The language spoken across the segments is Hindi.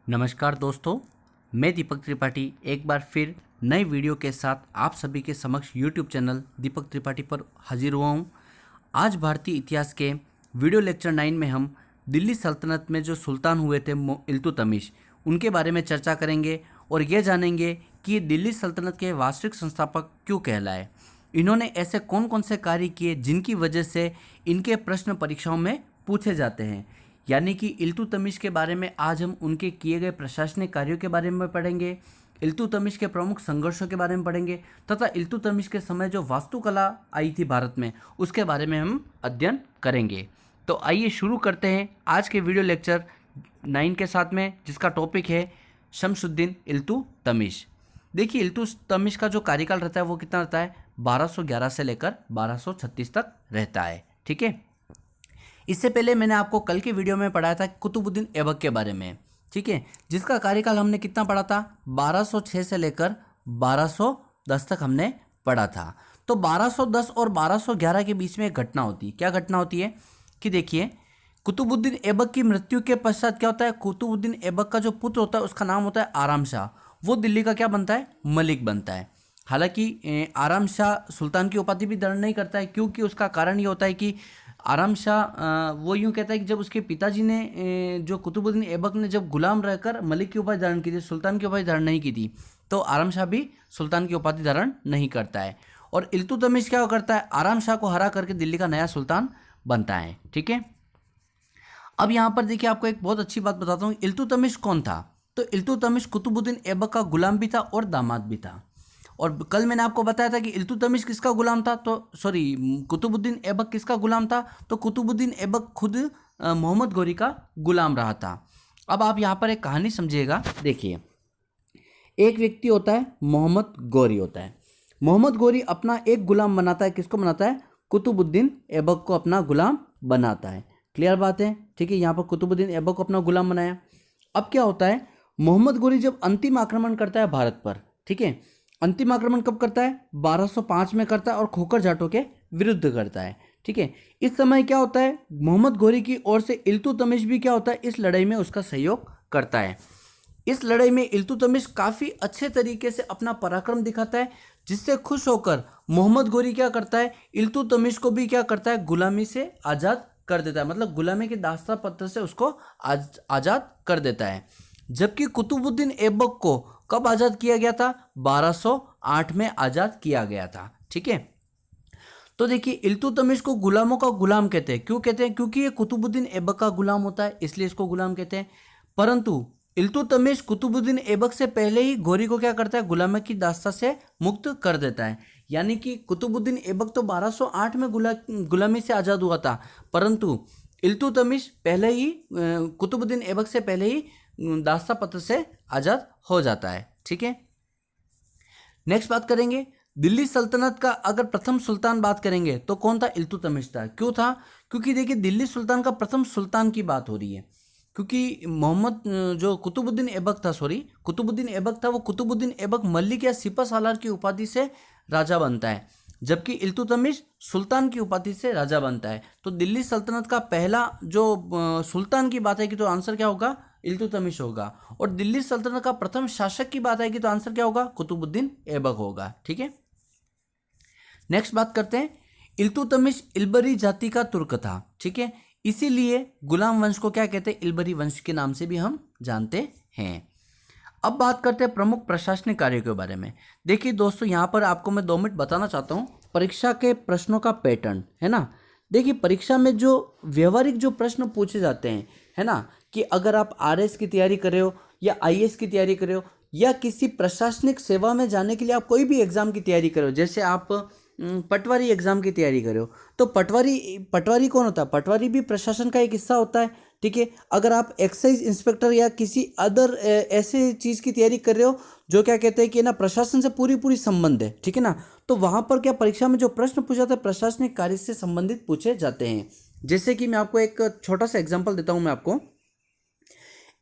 नमस्कार दोस्तों, मैं दीपक त्रिपाठी एक बार फिर नए वीडियो के साथ आप सभी के समक्ष यूट्यूब चैनल दीपक त्रिपाठी पर हाजिर हुआ हूँ। आज भारतीय इतिहास के वीडियो लेक्चर 9 में हम दिल्ली सल्तनत में जो सुल्तान हुए थे इल्तुतमिश, उनके बारे में चर्चा करेंगे और ये जानेंगे कि दिल्ली सल्तनत के वास्तविक संस्थापक क्यों कहलाए। इन्होंने ऐसे कौन कौन से कार्य किए जिनकी वजह से इनके प्रश्न परीक्षाओं में पूछे जाते हैं। यानी कि इल्तुतमिश के बारे में आज हम उनके किए गए प्रशासनिक कार्यों के बारे में पढ़ेंगे, इल्तुतमिश के प्रमुख संघर्षों के बारे में पढ़ेंगे तथा इल्तुतमिश के समय जो वास्तुकला आई थी भारत में उसके बारे में हम अध्ययन करेंगे। तो आइए शुरू करते हैं आज के वीडियो लेक्चर 9 के साथ में, जिसका टॉपिक है शमसुद्दीन इल्तुतमिश। देखिए, इल्तुतमिश का जो कार्यकाल रहता है वो कितना रहता है, 1211 से लेकर 1236 तक रहता है। ठीक है, इससे पहले मैंने आपको कल के वीडियो में पढ़ाया था कुतुबुद्दीन ऐबक के बारे में। ठीक है, जिसका कार्यकाल हमने कितना पढ़ा था, 1206 से लेकर 1210 तक हमने पढ़ा था। तो 1210 और 1211 के बीच में एक घटना होती है। क्या घटना होती है कि देखिए, कुतुबुद्दीन ऐबक की मृत्यु के पश्चात क्या होता है, कुतुबुद्दीन ऐबक का जो पुत्र होता है उसका नाम होता है आराम शाह। वो दिल्ली का क्या बनता है, मलिक बनता है। हालांकि आराम शाह सुल्तान की उपाधि भी धारण नहीं करता है, क्योंकि उसका कारण ये होता है कि आराम शाह वो यूँ कहता है कि जब उसके पिताजी ने जो कुतुबुद्दीन ऐबक ने जब गुलाम रहकर मलिक की उपाधि धारण की थी, सुल्तान की उपाधि धारण नहीं की थी, तो आराम शाह भी सुल्तान की उपाधि धारण नहीं करता है। और इल्तुतमिश क्या करता है, आराम शाह को हरा करके दिल्ली का नया सुल्तान बनता है। ठीक है, अब यहाँ पर देखिए आपको एक बहुत अच्छी बात बताता हूँ, इल्तुतमिश कौन था। तो इल्तुतमिश कुतुबुद्दीन ऐबक का गुलाम भी था और दामाद भी था। और कल मैंने आपको बताया था कि इल्तुतमिश किसका गुलाम था, तो कुतुबुद्दीन ऐबक किसका गुलाम था, तो कुतुबुद्दीन ऐबक खुद मोहम्मद गौरी का गुलाम रहा था। अब आप यहाँ पर एक कहानी समझिएगा। देखिए, एक व्यक्ति होता है, मोहम्मद गौरी होता है। मोहम्मद गौरी अपना एक गुलाम बनाता है। किसको बनाता है, कुतुबुद्दीन ऐबक को अपना गुलाम बनाता है। क्लियर बात है। ठीक है, यहाँ पर कुतुबुद्दीन ऐबक को अपना गुलाम बनाया। अब क्या होता है, मोहम्मद गौरी जब अंतिम आक्रमण करता है भारत पर, ठीक है, अंतिम आक्रमण कब करता है, 1205 में करता है और खोखर जाटों के विरुद्ध करता है। ठीक है, इस समय क्या होता है, मोहम्मद गौरी की ओर से इल्तुतमिश भी क्या होता है, इस लड़ाई में उसका सहयोग करता है। इस लड़ाई में इल्तुतमिश काफ़ी अच्छे तरीके से अपना पराक्रम दिखाता है, जिससे खुश होकर मोहम्मद गौरी क्या करता है, इल्तुतमिश को भी क्या करता है, गुलामी से आज़ाद कर देता है। मतलब गुलामी के दास्ता पत्र से उसको आज़ाद कर देता है। जबकि कुतुबुद्दीन ऐबक को कब आज़ाद किया गया था, 1208 में आज़ाद किया गया था। ठीक है, तो देखिए, इल्तुतमिश को गुलामों का गुलाम कहते हैं। क्यों कहते हैं, क्योंकि ये कुतुबुद्दीन ऐबक का गुलाम होता है, इसलिए इसको गुलाम कहते हैं। परंतु इल्तुतमिश कुतुबुद्दीन ऐबक से पहले ही गौरी को क्या करता है, गुलामी की दास्ता से मुक्त कर देता है। यानी कि कुतुबुद्दीन ऐबक तो 1208 में गुलामी से आज़ाद हुआ था, परंतु इल्तुतमिश पहले ही कुतुबुद्दीन ऐबक से पहले ही दास्ता पत्र से आज़ाद हो जाता है। ठीक है, नेक्स्ट बात करेंगे दिल्ली सल्तनत का। अगर प्रथम सुल्तान बात करेंगे तो कौन था, इल्तुतमिश था। क्यों था, क्योंकि देखिए, दिल्ली सुल्तान का प्रथम सुल्तान की बात हो रही है। क्योंकि जो कुतुबुद्दीन ऐबक था, कुतुबुद्दीन ऐबक था, वो कुतुबुद्दीन ऐबक मलिक या सिपह सालार की उपाधि से राजा बनता है, जबकि इल्तुतमिश सुल्तान की उपाधि से राजा बनता है। तो दिल्ली सल्तनत का पहला जो सुल्तान की बात है कि तो आंसर क्या होगा, इल्तुतमिश होगा। और दिल्ली सल्तनत का प्रथम शासक की बात आएगी तो आंसर क्या होगा, कुतुबुद्दीन ऐबक होगा। ठीक है, नेक्स्ट बात करते हैं, इल्तुतमिश इल्बरी जाति का तुर्क था। ठीक है, इसीलिए गुलाम वंश को क्या कहते हैं, इल्बरी वंश के नाम से भी हम जानते हैं। अब बात करते हैं प्रमुख प्रशासनिक कार्यों के बारे में। देखिए दोस्तों, यहाँ पर आपको मैं 2 मिनट बताना चाहता हूँ परीक्षा के प्रश्नों का पैटर्न, है ना। देखिए, परीक्षा में जो व्यवहारिक जो प्रश्न पूछे जाते हैं, है ना, कि अगर आप आरएस की तैयारी कर रहे हो या आईएएस की तैयारी कर रहे हो या किसी प्रशासनिक सेवा में जाने के लिए आप कोई भी एग्जाम की तैयारी कर रहे हो, जैसे आप पटवारी एग्जाम की तैयारी कर रहे हो, तो पटवारी कौन होता है, पटवारी भी प्रशासन का एक हिस्सा होता है। ठीक है, अगर आप एक्साइज इंस्पेक्टर या किसी अदर ऐसे चीज़ की तैयारी कर रहे हो जो क्या कहते हैं कि ना प्रशासन से पूरी संबंध है, ठीक है ना, तो वहाँ पर क्या परीक्षा में जो प्रश्न पूछा जाता है प्रशासनिक कार्य से संबंधित पूछे जाते हैं। जैसे कि मैं आपको एक छोटा सा एग्जाम्पल देता हूँ मैं आपको।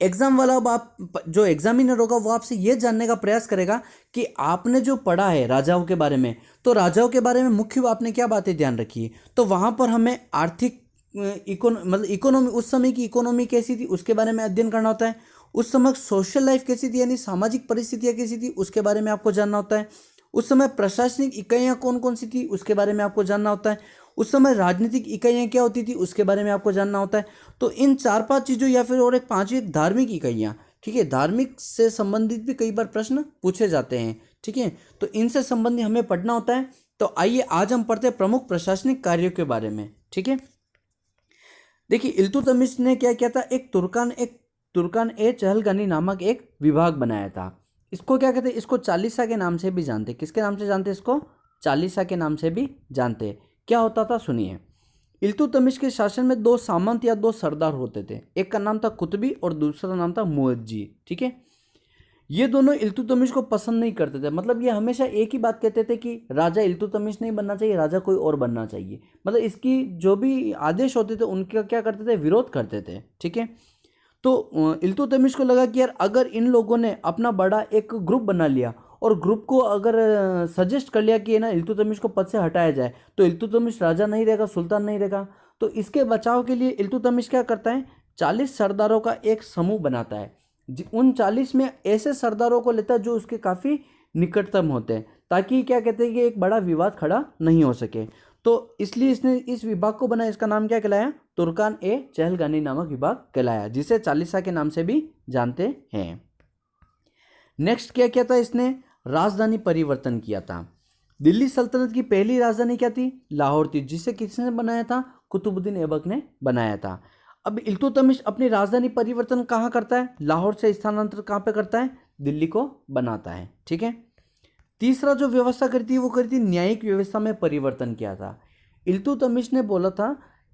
एग्जाम वाला, अब आप जो एग्जामिनर होगा वो आपसे ये जानने का प्रयास करेगा कि आपने जो पढ़ा है राजाओं के बारे में, तो राजाओं के बारे में मुख्य आपने क्या बातें ध्यान रखी है। तो वहाँ पर हमें आर्थिक इकोनॉमी, उस समय की इकोनॉमी कैसी थी उसके बारे में अध्ययन करना होता है। उस समय सोशल लाइफ कैसी थी, यानी सामाजिक परिस्थितियाँ कैसी थी, उसके बारे में आपको जानना होता है। उस समय प्रशासनिक इकाइयाँ कौन कौन सी थी, उसके बारे में आपको जानना होता है। उस समय राजनीतिक इकाइयाँ क्या होती थी, उसके बारे में आपको जानना होता है। तो इन 4-5 चीज़ों या फिर और एक पांचवी धार्मिक इकाइयाँ, ठीक है, धार्मिक से संबंधित भी कई बार प्रश्न पूछे जाते हैं, ठीक है, तो इनसे संबंधित हमें पढ़ना होता है। तो आइए आज हम पढ़ते हैं प्रमुख प्रशासनिक कार्यों के बारे में, ठीक है। देखिए इल्तुतमिश ने क्या किया था, एक तुर्कान ए चहलगानी नामक एक विभाग बनाया था। इसको क्या कहते हैं, इसको चालीसा के नाम से भी जानते हैं। किसके नाम से जानते हैं इसको, चालीसा के नाम से भी जानते हैं। क्या होता था सुनिए, इल्तुतमिश के शासन में 2 सामंत या 2 सरदार होते थे। एक का नाम था कुतबी और दूसरा नाम था मुअज्जी, ठीक है। ये दोनों इल्तुतमिश को पसंद नहीं करते थे, मतलब ये हमेशा एक ही बात कहते थे कि राजा इल्तुतमिश नहीं बनना चाहिए, राजा कोई और बनना चाहिए। मतलब इसकी जो भी आदेश होते थे उनका क्या करते थे, विरोध करते थे, ठीक है। तो इल्तुतमिश को लगा कि यार अगर इन लोगों ने अपना बड़ा एक ग्रुप बना लिया और ग्रुप को अगर सजेस्ट कर लिया कि ना इल्तुतमिश को पद से हटाया जाए, तो इल्तुतमिश राजा नहीं रहेगा, सुल्तान नहीं रहेगा। तो इसके बचाव के लिए इल्तुतमिश क्या करता है, 40 सरदारों का एक समूह बनाता है। उन 40 में ऐसे सरदारों को लेता है जो उसके काफ़ी निकटतम होते हैं, ताकि क्या कहते हैं कि एक बड़ा विवाद खड़ा नहीं हो सके। तो इसलिए इसने इस विभाग को बनाया। इसका नाम क्या कहलाया, तुर्कान ए चहलगानी नामक विभाग कहलाया, जिसे चालीसा के नाम से भी जानते हैं। नेक्स्ट क्या किया था इसने, राजधानी परिवर्तन किया था। दिल्ली सल्तनत की पहली राजधानी क्या थी, लाहौर थी, जिसे किसने बनाया था, कुतुबुद्दीन ऐबक ने बनाया था। अब इल्तुतमिश अपनी राजधानी परिवर्तन कहाँ करता है, लाहौर से स्थानांतरित कहाँ पे करता है, दिल्ली को बनाता है, ठीक है। तीसरा जो व्यवस्था करती है वो करती न्यायिक व्यवस्था में परिवर्तन किया था। इल्तुतमिश ने बोला था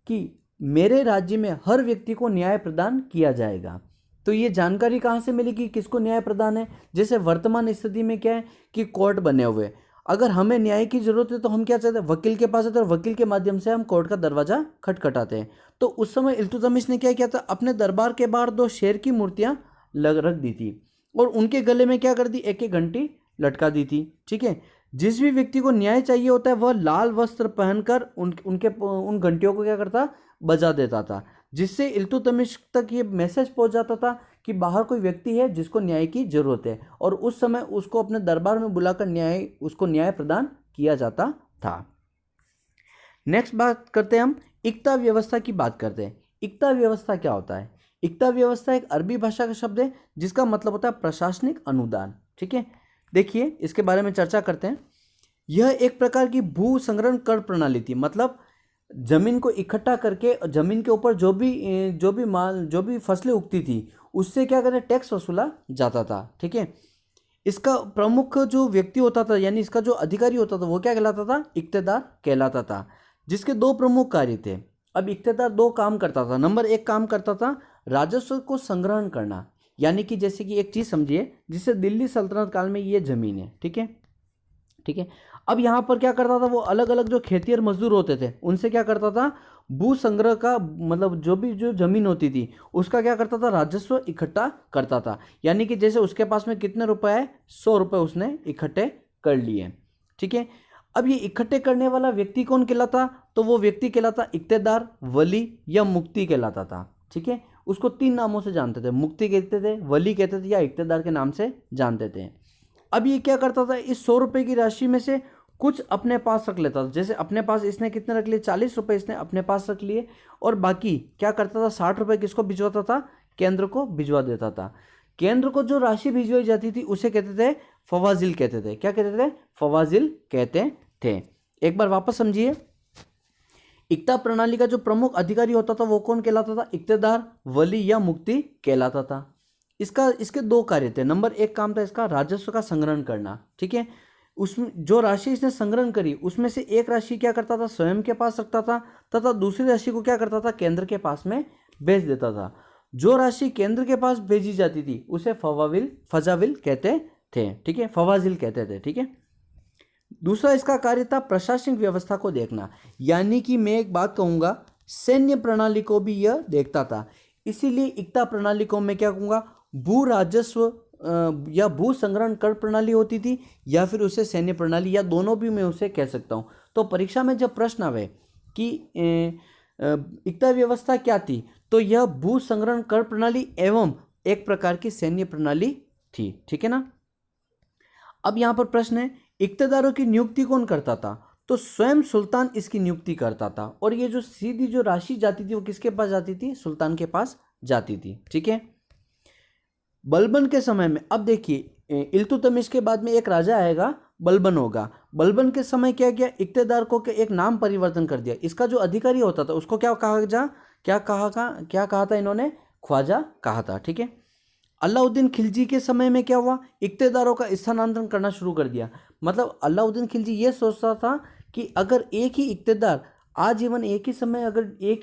कि मेरे राज्य में हर व्यक्ति को न्याय प्रदान किया जाएगा। तो ये जानकारी कहाँ से मिलेगी, किसको न्याय प्रदान है, जैसे वर्तमान स्थिति में क्या है कि कोर्ट बने हुए, अगर हमें न्याय की जरूरत है तो हम क्या चाहते हैं, वकील के पास आते हैं और वकील के माध्यम से हम कोर्ट का दरवाजा खटखटाते हैं। तो उस समय इल्तुतमिश ने क्या किया था, अपने दरबार के बाहर 2 शेर की मूर्तियां रख दी थी और उनके गले में क्या कर दी, एक घंटी लटका दी थी, ठीक है। जिस भी व्यक्ति को न्याय चाहिए होता है वह लाल वस्त्र पहनकर उन घंटियों को क्या करता, बजा देता था, जिससे इल्तुतमिश तक ये मैसेज पहुंच जाता था कि बाहर कोई व्यक्ति है जिसको न्याय की जरूरत है, और उस समय उसको अपने दरबार में बुलाकर उसको न्याय प्रदान किया जाता था। नेक्स्ट बात करते हैं हम इक्ता व्यवस्था की बात करते हैं। इक्ता व्यवस्था क्या होता है, इक्ता व्यवस्था एक अरबी भाषा का शब्द है जिसका मतलब होता है प्रशासनिक अनुदान, ठीक है। देखिए इसके बारे में चर्चा करते हैं। यह एक प्रकार की भू संग्रहण कर प्रणाली थी, मतलब जमीन को इकट्ठा करके जमीन के ऊपर जो भी फसलें उगती थी उससे क्या करते, टैक्स वसूला जाता था, ठीक है। इसका प्रमुख जो व्यक्ति होता था, यानी इसका जो अधिकारी होता था वो क्या कहलाता था, इक्तेदार कहलाता था, जिसके 2 प्रमुख कार्य थे। अब इक्तेदार 2 काम करता था। नंबर 1 काम करता था राजस्व को संग्रहण करना, यानी कि जैसे कि एक चीज समझिए, जिससे दिल्ली सल्तनत काल में ये जमीन है, ठीक है, ठीक है। अब यहाँ पर क्या करता था, वो अलग अलग जो खेतिहर मजदूर होते थे उनसे क्या करता था, भू संग्रह का मतलब जो जमीन होती थी उसका क्या करता था, राजस्व इकट्ठा करता था। यानी कि जैसे उसके पास में कितने रुपए है, 100 रुपए उसने इकट्ठे कर लिए, ठीक है। अब ये इकट्ठे करने वाला व्यक्ति कौन कहलाता, तो वो व्यक्ति कहलाता इक्तेदार, वली या मुक्ति कहलाता था, ठीक है। उसको 3 नामों से जानते थे, मुक्ति कहते थे, वली कहते थे या इक्तेदार के नाम से जानते थे। अब ये क्या करता था, इस 100 रुपए की राशि में से कुछ अपने पास रख लेता था। जैसे अपने पास इसने कितने रख लिए, 40 रुपए इसने अपने पास रख लिए, और बाकी क्या करता था, 60 रुपए किसको भिजवाता था, केंद्र को भिजवा देता था। केंद्र को जो राशि भिजवाई जाती थी उसे कहते थे फवाजिल कहते थे। क्या कहते थे, फवाजिल कहते थे। एक बार वापस समझिए, इक्ता प्रणाली का जो प्रमुख अधिकारी होता था वो कौन कहलाता था, इक्तेदार, वली या मुक्ति कहलाता था। इसके 2 कार्य थे। नंबर 1 काम था इसका राजस्व का संग्रहण करना, ठीक है। उसमें जो राशि इसने संग्रहण करी उसमें से एक राशि क्या करता था, स्वयं के पास रखता था, तथा दूसरी राशि को क्या करता था, केंद्र के पास में भेज देता था। जो राशि केंद्र के पास भेजी जाती थी उसे फजाविल कहते थे, ठीक है, फवाजिल कहते थे, ठीक है। दूसरा इसका कार्य था प्रशासनिक व्यवस्था को देखना, यानी कि मैं एक बात कहूंगा, सैन्य प्रणाली को भी यह देखता था। इसीलिए इक्ता प्रणाली को मैं क्या कहूंगा, भू राजस्व या भू संग्रहण कर प्रणाली होती थी, या फिर उसे सैन्य प्रणाली, या दोनों भी मैं उसे कह सकता हूं। तो परीक्षा में जब प्रश्न आवे कि इक्ता व्यवस्था क्या थी, तो यह भू संग्रहण कर प्रणाली एवं एक प्रकार की सैन्य प्रणाली थी। ठीक है ना। अब यहाँ पर प्रश्न है, इक्तेदारों की नियुक्ति कौन करता था? तो स्वयं सुल्तान इसकी नियुक्ति करता था, और ये जो सीधी जो राशि जाती थी वो किसके पास जाती थी? सुल्तान के पास जाती थी। ठीक है। बलबन के समय में, अब देखिए इल्तुतमिश के बाद में एक राजा आएगा, बलबन होगा। बलबन के समय क्या किया? इक्तेदार को के एक नाम परिवर्तन कर दिया। इसका जो अधिकारी होता था उसको क्या कहा था इन्होंने? ख्वाजा कहा था। ठीक है। अलाउद्दीन खिलजी के समय में क्या हुआ? इक्तेदारों का स्थानांतरण करना शुरू कर दिया। मतलब अलाउद्दीन खिलजी ये सोचता था कि अगर एक ही इक्तेदार आजीवन एक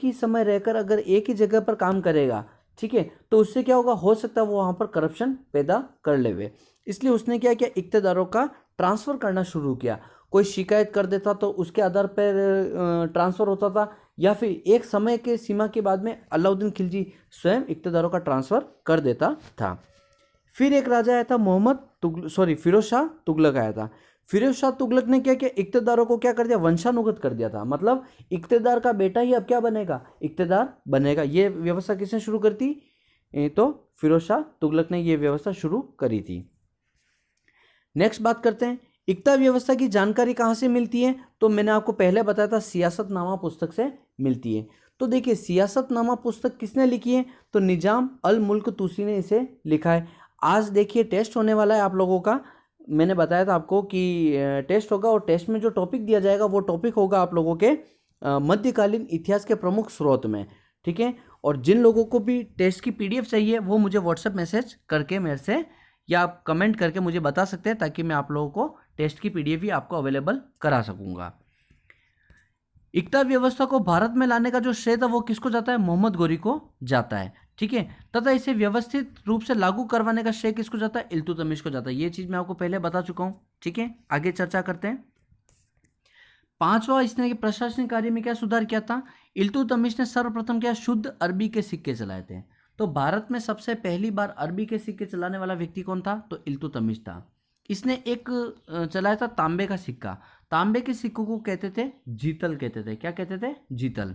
ही समय रहकर अगर एक ही जगह पर काम करेगा, ठीक है, तो उससे क्या होगा? हो सकता है वो वहाँ पर करप्शन पैदा कर लेवे। इसलिए उसने क्या किया? इक्तेदारों का ट्रांसफ़र करना शुरू किया। कोई शिकायत कर देता तो उसके आधार पर ट्रांसफ़र होता था, या फिर एक समय के सीमा के बाद में अलाउद्दीन खिलजी स्वयं इक्तेदारों का ट्रांसफ़र कर देता था। फिर एक राजा आया था फिरोज शाह तुगलक आया था। फिरोज शाह तुगलक ने क्या किया? इक्तेदारों को क्या कर दिया? वंशानुगत कर दिया था। मतलब इक्तेदार का बेटा ही अब क्या बनेगा? इक्तेदार बनेगा। ये व्यवस्था किसने शुरू कर दी? तो फिरोज शाह तुगलक ने ये व्यवस्था शुरू करी थी। नेक्स्ट बात करते हैं, इक्ता व्यवस्था की जानकारी कहाँ से मिलती है? तो मैंने आपको पहले बताया था, सियासतनामा पुस्तक से मिलती है। तो देखिए सियासतनामा पुस्तक किसने लिखी है? तो निजाम अल मुल्क तूसी ने इसे लिखा है। आज देखिए टेस्ट होने वाला है आप लोगों का। मैंने बताया था आपको कि टेस्ट होगा, और टेस्ट में जो टॉपिक दिया जाएगा वो टॉपिक होगा आप लोगों के मध्यकालीन इतिहास के प्रमुख स्रोत में। ठीक है। और जिन लोगों को भी टेस्ट की PDF चाहिए वो मुझे व्हाट्सएप मैसेज करके मेरे से या आप कमेंट करके मुझे बता सकते हैं, ताकि मैं आप लोगों को टेस्ट की PDF भी आपको अवेलेबल करा सकूंगा। इक्ता व्यवस्था को भारत में लाने का जो श्रेय था वो किसको जाता है? मोहम्मद गोरी को जाता है। ठीक है। तथा इसे व्यवस्थित रूप से लागू करवाने का श्रेय किसको जाता है? इल्तुतमिश को जाता है। ये चीज मैं आपको पहले बता चुका हूं। ठीक है। आगे चर्चा करते हैं। पांचवा, इसने प्रशासनिक कार्य में क्या सुधार किया था? इल्तुतमिश ने सर्वप्रथम क्या? शुद्ध अरबी के सिक्के चलाए थे। तो भारत में सबसे पहली बार अरबी के सिक्के चलाने वाला व्यक्ति कौन था? तो इल्तुतमिश था। इसने एक चलाया था तांबे का सिक्का। तांबे के सिक्कों को कहते थे जीतल कहते थे। क्या कहते थे? जीतल।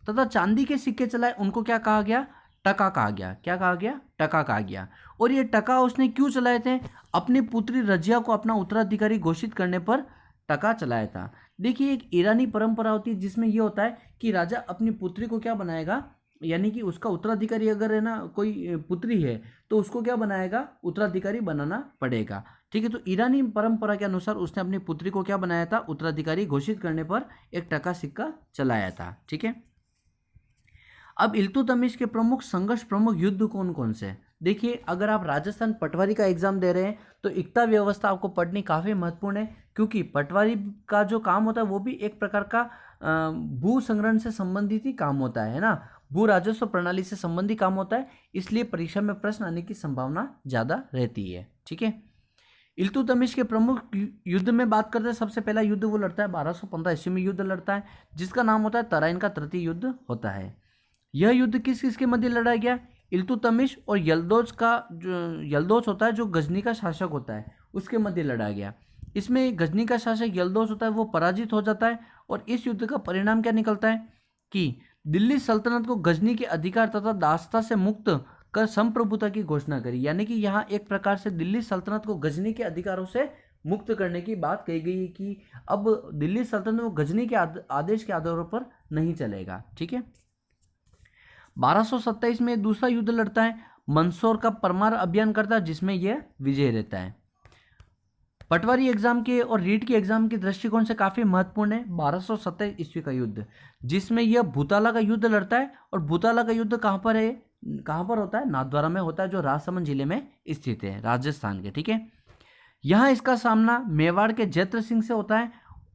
तथा चांदी के सिक्के चलाए उनको क्या कहा गया? टका कहा गया। क्या कहा गया? टका कहा गया। और ये टका उसने क्यों चलाए थे? अपनी पुत्री रजिया को अपना उत्तराधिकारी घोषित करने पर टका चलाया था। देखिए एक ईरानी परंपरा होती है जिसमें ये होता है कि राजा अपनी पुत्री को क्या बनाएगा, यानी कि उसका उत्तराधिकारी अगर है ना कोई पुत्री है तो उसको क्या बनाएगा? उत्तराधिकारी बनाना पड़ेगा। ठीक है। तो ईरानी परंपरा के अनुसार उसने अपनी पुत्री को क्या बनाया था? उत्तराधिकारी घोषित करने पर एक टका सिक्का चलाया था। ठीक है। अब इल्तुतमिश के प्रमुख युद्ध कौन कौन से? देखिए अगर आप राजस्थान पटवारी का एग्जाम दे रहे हैं तो इक्ता व्यवस्था आपको पढ़नी काफ़ी महत्वपूर्ण है, क्योंकि पटवारी का जो काम होता है वो भी एक प्रकार का भू संग्रहण से संबंधित ही काम होता है ना, भू राजस्व प्रणाली से संबंधित काम होता है। इसलिए परीक्षा में प्रश्न आने की संभावना ज़्यादा रहती है। ठीक है। इल्तुतमिश के प्रमुख युद्ध में बात करते हैं। सबसे पहला युद्ध वो लड़ता है 1215 ईस्वी में युद्ध लड़ता है, जिसका नाम होता है तराइन का तृतीय युद्ध होता है। यह युद्ध किस किस के मध्य लड़ा गया? इल्तुतमिश और यल्दौज का, जो यल्दौज होता है जो गजनी का शासक होता है, उसके मध्य लड़ा गया। इसमें गजनी का शासक यल्दौज होता है वो पराजित हो जाता है, और इस युद्ध का परिणाम क्या निकलता है कि दिल्ली सल्तनत को गजनी के अधिकार तथा दासता से मुक्त कर संप्रभुता की घोषणा करी। यानी कि यहाँ एक प्रकार से दिल्ली सल्तनत को गजनी के अधिकारों से मुक्त करने की बात कही गई है कि अब दिल्ली सल्तनत को गजनी के आदेश के आधारों पर नहीं चलेगा। ठीक है। 1227 में दूसरा युद्ध लड़ता है, मंदसौर का परमार अभियान करता है, जिसमें यह विजय रहता है। पटवारी एग्जाम के और रीट के एग्जाम के दृष्टिकोण से काफी महत्वपूर्ण है 1227 ईस्वी का युद्ध, जिसमें यह भूताला का युद्ध लड़ता है। और भूताला का युद्ध कहाँ पर है? कहाँ पर होता है? नाथद्वारा में होता है, जो राजसमंद जिले में स्थित है, राजस्थान के। ठीक है। यहाँ इसका सामना मेवाड़ के जैत्र सिंह से होता है।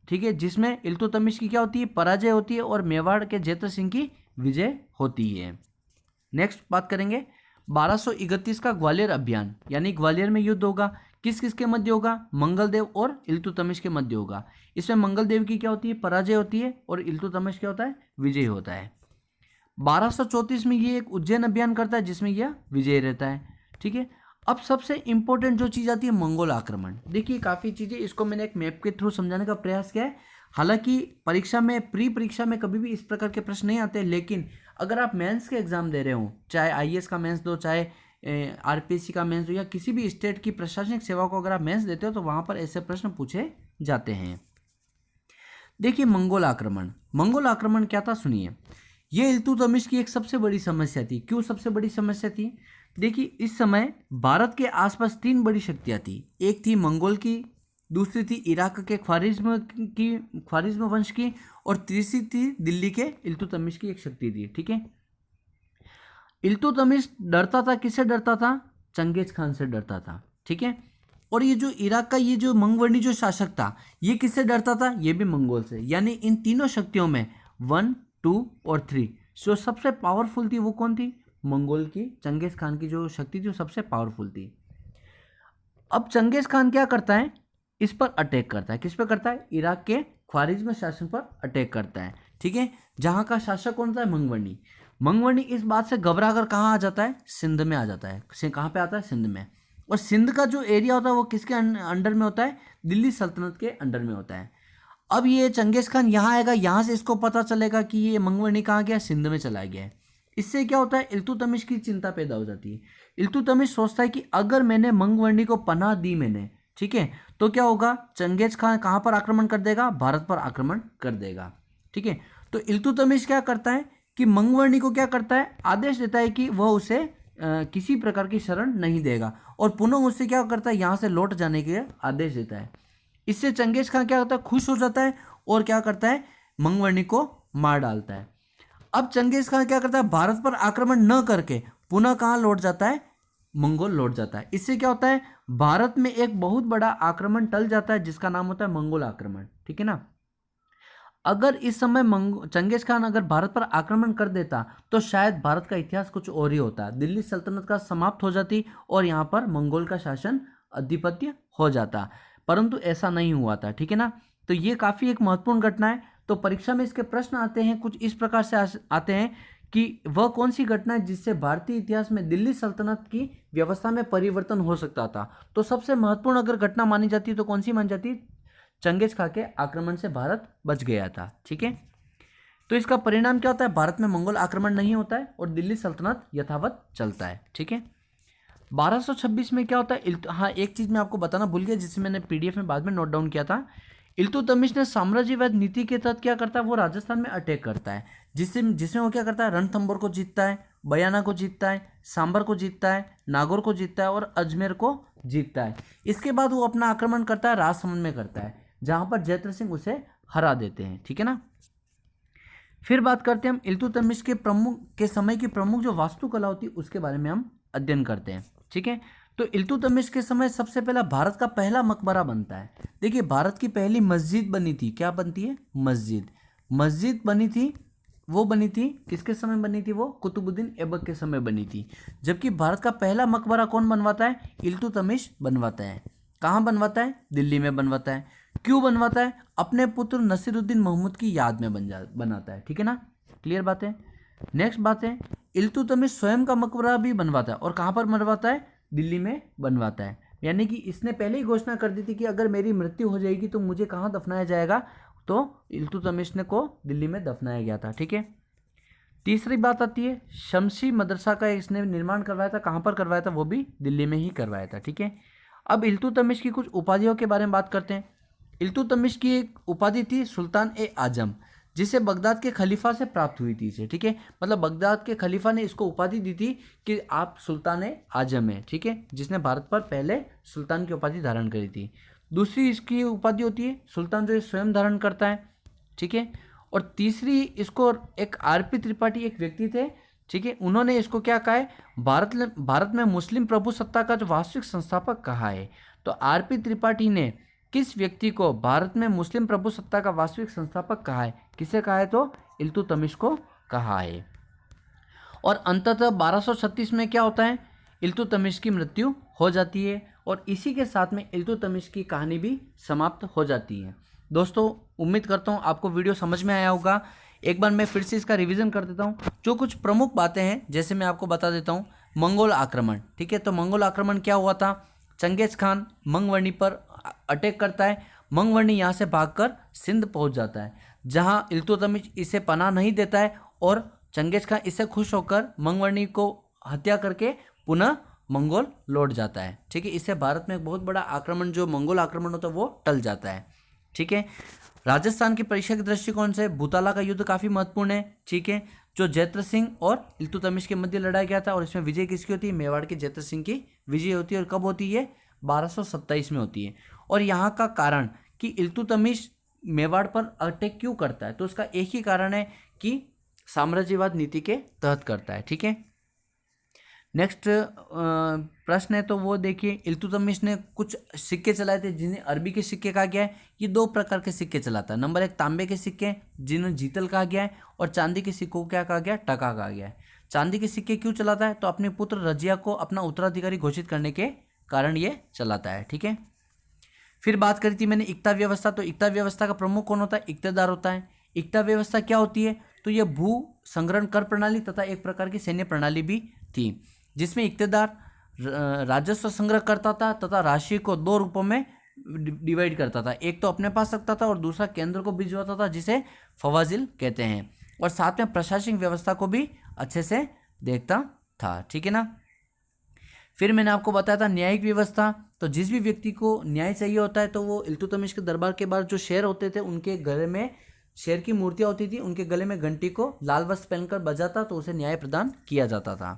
ठीक है। जिसमें इल्तुतमिश की क्या होती है? पराजय होती है, और मेवाड़ के जैत्र सिंह की विजय होती है। नेक्स्ट बात करेंगे 1231 का ग्वालियर अभियान, यानी ग्वालियर में युद्ध होगा। किस किस के मध्य होगा? मंगलदेव और इल्तुतमिश के मध्य होगा। इसमें मंगलदेव की क्या होती है? पराजय होती है, और इल्तुतमिश क्या होता है? विजय होता है। 1234 में ये एक उज्जैन अभियान करता है, जिसमें यह विजय रहता है। ठीक है। अब सबसे इंपॉर्टेंट जो चीज़ आती है मंगोल आक्रमण। देखिए काफ़ी चीज़ें, इसको मैंने एक मैप के थ्रू समझाने का प्रयास किया है। हालांकि परीक्षा में, प्री परीक्षा में कभी भी इस प्रकार के प्रश्न नहीं आते, लेकिन अगर आप मेंस के एग्जाम दे रहे हो, चाहे IAS का मेंस दो, चाहे आरपीएससी का मेंस हो या किसी भी स्टेट की प्रशासनिक सेवा को अगर आप मेंस देते हो तो वहाँ पर ऐसे प्रश्न पूछे जाते हैं। देखिए मंगोल आक्रमण क्या था सुनिए। ये इल्तुतमिश की एक सबसे बड़ी समस्या थी। क्यों सबसे बड़ी समस्या थी? देखिए इस समय भारत के आसपास 3 बड़ी शक्तियाँ थी। एक थी मंगोल की, दूसरी थी इराक के ख्वारिज्म वंश की, और तीसरी थी दिल्ली के इल्तुतमिश की एक शक्ति थी। ठीक है, इल्तुतमिश डरता था, किससे डरता था? चंगेज खान से डरता था। ठीक है, और ये जो इराक का ये जो मंगवर्णी जो शासक था, ये किससे डरता था? ये भी मंगोल से। यानी इन तीनों शक्तियों में 1, 2 और 3 जो सबसे पावरफुल थी वो कौन थी? मंगोल की चंगेज खान की जो शक्ति थी वो सबसे पावरफुल थी। अब चंगेज खान क्या करता है? इस पर अटैक करता है। किस पर करता है? इराक के ख्वारिज्म शासन पर अटैक करता है। ठीक है, जहां का शासक कौन सा है? मंगवर्णी इस बात से घबरा कर कहाँ आ जाता है? सिंध में आ जाता है। कहाँ पे आता है? सिंध में। और सिंध का जो एरिया होता है वो किसके अंडर में होता है? दिल्ली सल्तनत के अंडर में होता है। अब ये चंगेज खान यहाँ आएगा, यहाँ से इसको पता चलेगा कि ये मंगवर्णी कहाँ गया? सिंध में चला गया है। इससे क्या होता है? इल्तुतमिश की चिंता पैदा हो जाती है। इल्तुतमिश सोचता है कि अगर मैंने मंगवर्णी को पनाह दी मैंने, ठीक है, तो क्या होगा? चंगेज खान कहाँ पर आक्रमण कर देगा? भारत पर आक्रमण कर देगा। ठीक है, तो इल्तुतमिश क्या करता है कि मंगवर्णी को क्या करता है? आदेश देता है कि वह उसे किसी प्रकार की शरण नहीं देगा, और पुनः उससे क्या करता है? यहाँ से लौट जाने के आदेश देता है। इससे चंगेज खान क्या होता है? खुश हो जाता है और क्या करता है? मंगवर्णी को मार डालता है। अब चंगेज खान क्या करता है? भारत पर आक्रमण न करके पुनः कहाँ लौट जाता है? मंगोल लौट जाता है। इससे क्या होता है? भारत में एक बहुत बड़ा आक्रमण टल जाता है जिसका नाम होता है मंगोल आक्रमण। ठीक है ना। अगर इस समय चंगेज खान अगर भारत पर आक्रमण कर देता तो शायद भारत का इतिहास कुछ और ही होता। दिल्ली सल्तनत का समाप्त हो जाती और यहाँ पर मंगोल का शासन अधिपत्य हो जाता, परंतु ऐसा नहीं हुआ था। ठीक है ना। तो ये काफ़ी एक महत्वपूर्ण घटना है। तो परीक्षा में इसके प्रश्न आते हैं, कुछ इस प्रकार से आते हैं कि वह कौन सी घटना है जिससे भारतीय इतिहास में दिल्ली सल्तनत की व्यवस्था में परिवर्तन हो सकता था। तो सबसे महत्वपूर्ण अगर घटना मानी जाती है तो कौन सी मानी जाती है? चंगेज खान के आक्रमण से भारत बच गया था। ठीक है, तो इसका परिणाम क्या होता है? भारत में मंगोल आक्रमण नहीं होता है और दिल्ली सल्तनत यथावत चलता है। ठीक है, 1226 में क्या होता है? हाँ, एक चीज़ मैं आपको बताना भूल गया जिसे मैंने पीडीएफ में बाद में नोट डाउन किया था। इल्तुतमिश ने साम्राज्यवाद नीति के तहत क्या करता है? वो राजस्थान में अटैक करता है, जिसमें वो क्या करता है? रणथंभौर को जीतता है, बयाना को जीतता है, सांबर को जीतता है, नागौर को जीतता है और अजमेर को जीतता है। इसके बाद वो अपना आक्रमण करता है, राजसमंद में करता है, जहां पर जयद्रथ सिंह उसे हरा देते हैं। ठीक है ना। फिर बात करते हैं हम इल्तुतमिश के समय की प्रमुख जो वास्तुकला होती है उसके बारे में हम अध्ययन करते हैं। ठीक है, तो इल्तुतमिश के समय सबसे पहला भारत का पहला मकबरा बनता है। देखिए, भारत की पहली मस्जिद बनी थी। क्या बनती है? मस्जिद बनी थी। वो बनी थी किसके समय बनी थी? वो कुतुबुद्दीन ऐबक के समय बनी थी। जबकि भारत का पहला मकबरा कौन बनवाता है? इल्तुतमिश बनवाता है। कहाँ बनवाता है? दिल्ली में बनवाता है। क्यों बनवाता है? अपने पुत्र नसीरुद्दीन महमूद की याद में बनाता है। ठीक है ना, क्लियर बात है। नेक्स्ट बात है, इल्तुतमिश स्वयं का मकबरा भी बनवाता है। और कहाँ पर बनवाता है? दिल्ली में बनवाता है। यानी कि इसने पहले ही घोषणा कर दी थी कि अगर मेरी मृत्यु हो जाएगी तो मुझे कहाँ दफनाया जाएगा? तो इल्तुतमिश ने को दिल्ली में दफनाया गया था। ठीक है, तीसरी बात आती है, शमसी मदरसा का इसने निर्माण करवाया था। कहाँ पर करवाया था? वो भी दिल्ली में ही करवाया था। ठीक है, अब इल्तुतमिश की कुछ उपाधियों के बारे में बात करते हैं। इल्तुतमिश की एक उपाधि थी सुल्तान ए आजम, जिसे बगदाद के खलीफा से प्राप्त हुई थी इसे। ठीक है, मतलब बगदाद के खलीफा ने इसको उपाधि दी थी कि आप सुल्तान ए आजम है। ठीक है, जिसने भारत पर पहले सुल्तान की उपाधि धारण करी थी। दूसरी इसकी उपाधि होती है सुल्तान जो स्वयं धारण करता है। ठीक है, और तीसरी इसको एक आरपी त्रिपाठी एक व्यक्ति थे। ठीक है, उन्होंने इसको क्या कहा है? भारत में मुस्लिम प्रभुसत्ता का जो वास्तविक संस्थापक कहा है। तो आरपी त्रिपाठी ने किस व्यक्ति को भारत में मुस्लिम प्रभुसत्ता का वास्तविक संस्थापक कहा है? किसे कहा है? तो इल्तुतमिश को कहा है। और अंततः 1236 में क्या होता है? इल्तुतमिश की मृत्यु हो जाती है और इसी के साथ में इल्तुतमिश की कहानी भी समाप्त हो जाती है। दोस्तों, उम्मीद करता हूँ आपको वीडियो समझ में आया होगा। एक बार मैं फिर से इसका रिवीजन कर देता हूँ। जो कुछ प्रमुख बातें हैं जैसे मैं आपको बता देता हूँ। मंगोल आक्रमण, ठीक है, तो मंगोल आक्रमण क्या हुआ था? चंगेज खान मंगवर्णी पर अटैक करता है। मंगवर्णी यहाँ से भागकर सिंध पहुँच जाता है, जहाँ इल्तुतमिश इसे पनाह नहीं देता है और चंगेज खान इससे खुश होकर मंगवर्णी को हत्या करके पुनः मंगोल लौट जाता है। ठीक है, इससे भारत में एक बहुत बड़ा आक्रमण, जो मंगोल आक्रमण होता है, वो टल जाता है। ठीक है, राजस्थान की परीक्षा के दृष्टिकोण से भूताला का युद्ध काफ़ी महत्वपूर्ण है। ठीक है, जो जैत्र सिंह और इल्तुतमिश के मध्य लड़ाया गया था, और इसमें विजय किसकी होती है? मेवाड़ के जैत्र सिंह की विजय होती है। और कब होती है? 1227 में होती है। और यहाँ का कारण कि इल्तुतमिश मेवाड़ पर अटैक क्यों करता है, तो उसका एक ही कारण है कि साम्राज्यवाद नीति के तहत करता है। ठीक है, नेक्स्ट प्रश्न है तो वो देखिए, इल्तुतमिश ने कुछ सिक्के चलाए थे जिन्हें अरबी के सिक्के कहा गया है। ये दो प्रकार के सिक्के चलाता है। नंबर 1 तांबे के सिक्के जिन्हें जीतल कहा गया है, और चांदी के सिक्कों को क्या कहा गया है? टका कहा गया है। चांदी के सिक्के क्यों चलाता है? तो अपने पुत्र रजिया को अपना उत्तराधिकारी घोषित करने के कारण ये चलाता है। ठीक है, फिर बात करी थी मैंने इक्ता व्यवस्था, तो इक्ता व्यवस्था का प्रमुख कौन होता है? इक्तेदार होता है। इक्ता व्यवस्था क्या होती है? तो यह भू संग्रहण कर प्रणाली तथा एक प्रकार की सैन्य प्रणाली भी थी, जिसमें इक्तेदार राजस्व संग्रह करता था तथा राशि को दो रूपों में डिवाइड करता था। एक तो अपने पास रखता था और दूसरा केंद्र को भिजवाता था, जिसे फवाजिल कहते हैं। और साथ में प्रशासनिक व्यवस्था को भी अच्छे से देखता था। ठीक है ना। फिर मैंने आपको बताया था न्यायिक व्यवस्था, तो जिस भी व्यक्ति को न्याय चाहिए होता है तो वो इल्तुतमिश के दरबार के बाहर जो शेर होते थे, उनके गले में शेर की मूर्तियाँ होती थी, उनके गले में घंटी को लाल वस्त्र पहनकर बजाता तो उसे न्याय प्रदान किया जाता था।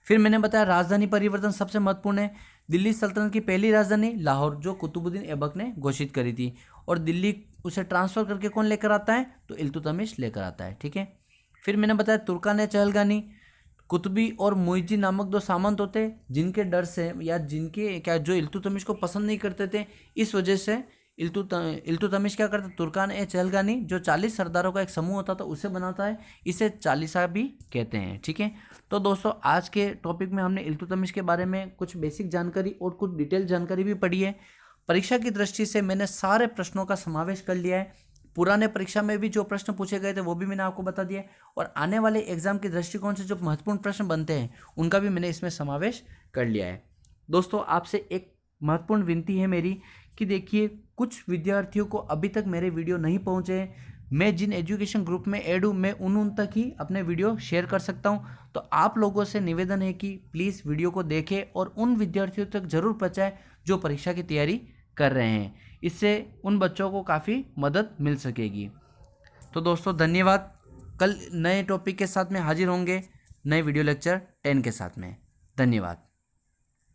फिर मैंने बताया राजधानी परिवर्तन सबसे महत्वपूर्ण है। दिल्ली सल्तनत की पहली राजधानी लाहौर, जो कुतुबुद्दीन ऐबक ने घोषित करी थी, और दिल्ली उसे ट्रांसफर करके कौन लेकर आता है? तो इल्तुतमिश लेकर आता है। ठीक है, फिर मैंने बताया तुर्कान चहलगानी, कुतुबी और मुइज़्ज़ी नामक दो सामंत होते, जिनके डर से या जिनके क्या जो इल्तुतमिश को पसंद नहीं करते थे, इस वजह से इल्तुतमिश क्या करता? तुर्कान चहलगानी, जो 40 सरदारों का एक समूह होता था, उसे बनाता है। इसे चालीसा भी कहते हैं। ठीक है, तो दोस्तों आज के टॉपिक में हमने इल्तुतमिश के बारे में कुछ बेसिक जानकारी और कुछ डिटेल जानकारी भी पढ़ी है। परीक्षा की दृष्टि से मैंने सारे प्रश्नों का समावेश कर लिया है। पुराने परीक्षा में भी जो प्रश्न पूछे गए थे वो भी मैंने आपको बता दिया, और आने वाले एग्जाम के दृष्टिकोण से जो महत्वपूर्ण प्रश्न बनते हैं उनका भी मैंने इसमें समावेश कर लिया है। दोस्तों आपसे एक महत्वपूर्ण विनती है मेरी कि देखिए, कुछ विद्यार्थियों को अभी तक मेरे वीडियो नहीं पहुंचे। मैं जिन एजुकेशन ग्रुप में ऐड हूँ, मैं उन तक ही अपने वीडियो शेयर कर सकता हूँ। तो आप लोगों से निवेदन है कि प्लीज़ वीडियो को देखें और उन विद्यार्थियों तक जरूर पहुँचाएं जो परीक्षा की तैयारी कर रहे हैं। इससे उन बच्चों को काफ़ी मदद मिल सकेगी। तो दोस्तों धन्यवाद। कल नए टॉपिक के साथ में हाजिर होंगे, नए वीडियो लेक्चर 10 के साथ में। धन्यवाद।